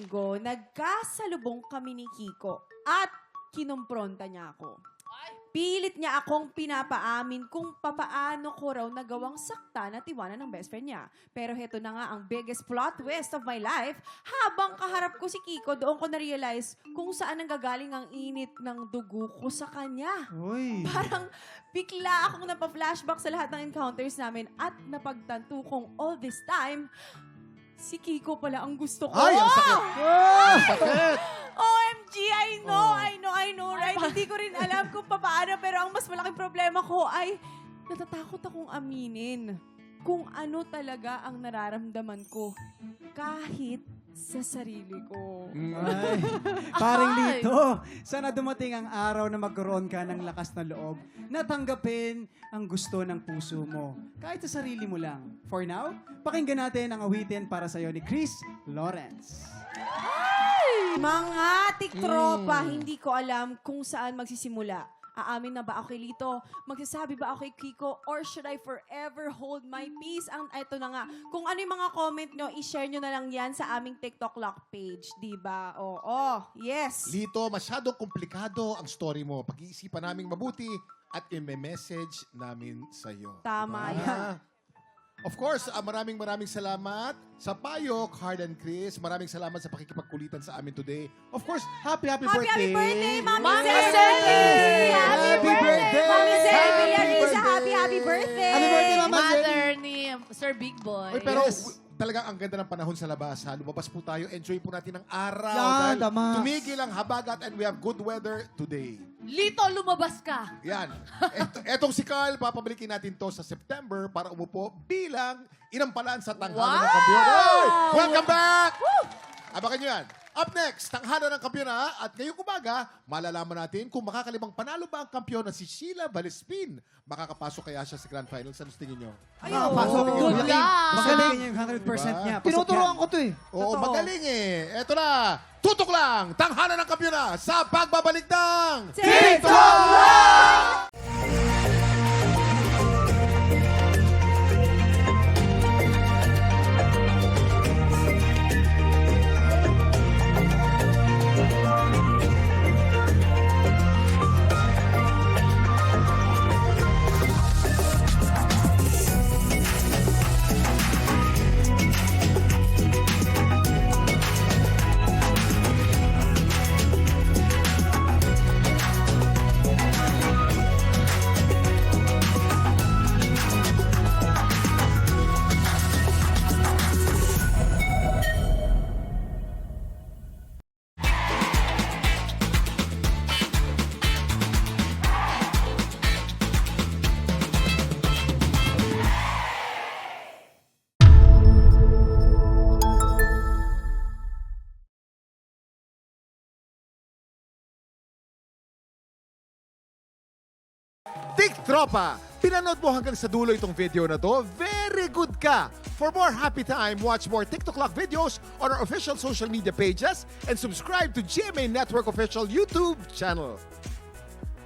linggo, nagkasalubong kami ni Kiko at kinumpronta niya ako. Pilit niya akong pinapaamin kung papaano ko raw nagawang sakta na tiwanan ng best friend niya. Pero heto na nga ang biggest plot twist of my life. Habang kaharap ko si Kiko, doon ko na-realize kung saan nanggagaling ang init ng dugo ko sa kanya. Uy. Parang bigla akong napaflashback sa lahat ng encounters namin at napagtanto kong all this time, si Kiko pala ang gusto ko. Ay, ang sakit. Ang sakit. OMG, I know, right? Hindi ko rin alam kung paano, pero ang mas malaking problema ko ay natatakot akong aminin kung ano talaga ang nararamdaman ko kahit sa sarili ko. Ay, paring Lito, sana dumating ang araw na magkaroon ka ng lakas na loob na tanggapin ang gusto ng puso mo. Kahit sa sarili mo lang. For now, pakinggan natin ang awitin para sa'yo ni Chris Lawrence. Mga tiktropa, hindi ko alam kung saan magsisimula. Aamin na ba ako kay Lito? Magsasabi ba ako kay Kiko? Or should I forever hold my peace? Ito na nga. Kung ano yung mga comment nyo, i-share nyo na lang yan sa aming TikTok lock page. Diba? Oo. Yes. Lito, masyadong komplikado ang story mo. Pag-iisipan naming mabuti at i-message namin sa'yo. Tama Diba? yan. Of course, maraming salamat sa payo, Card and Chris. Maraming salamat sa pakikipagkulitan sa amin today. Of course, happy Happy birthday! birthday, Mami Mami Zay! Zay! Happy birthday! Mami Zay Happy Villarisa, birthday! happy birthday! Happy birthday, Mama Zay! Mother ni Sir Big Boy. Uy, pero Yes. talagang ang ganda ng panahon sa labas. Ha? Lumabas po tayo. Enjoy po natin ang araw. Yan, dahil tama. tumigil ang habagat and we have good weather today. Lito, lumabas ka. Yan. Etong si Carl, papabalikin natin to sa September para umupo bilang inampalan sa tanghalan ng kampiyon. Oy! Welcome back! Abakan nyo yan. Up next, tanghalan ng kampiyon na. At ngayong umaga, malalaman natin kung makakalimang panalo ba ang kampiyon na si Sheila Valispin. Makakapasok kaya siya sa Grand Finals. Ano tingin nyo? Nakapasok. Good luck! Magaling niya yung 100% Diba? niya. Tinuturoan ko to eh. Oo, Totoo. magaling eh. Eto na, tutok lang, tanghalan ng kampiyon na sa pagbabalik ng TikTok! TikTropa! Pinanood mo hanggang sa dulo itong video na to? Very good ka! For more happy time, watch more TikTok Lock videos on our official social media pages and subscribe to GMA Network official YouTube channel.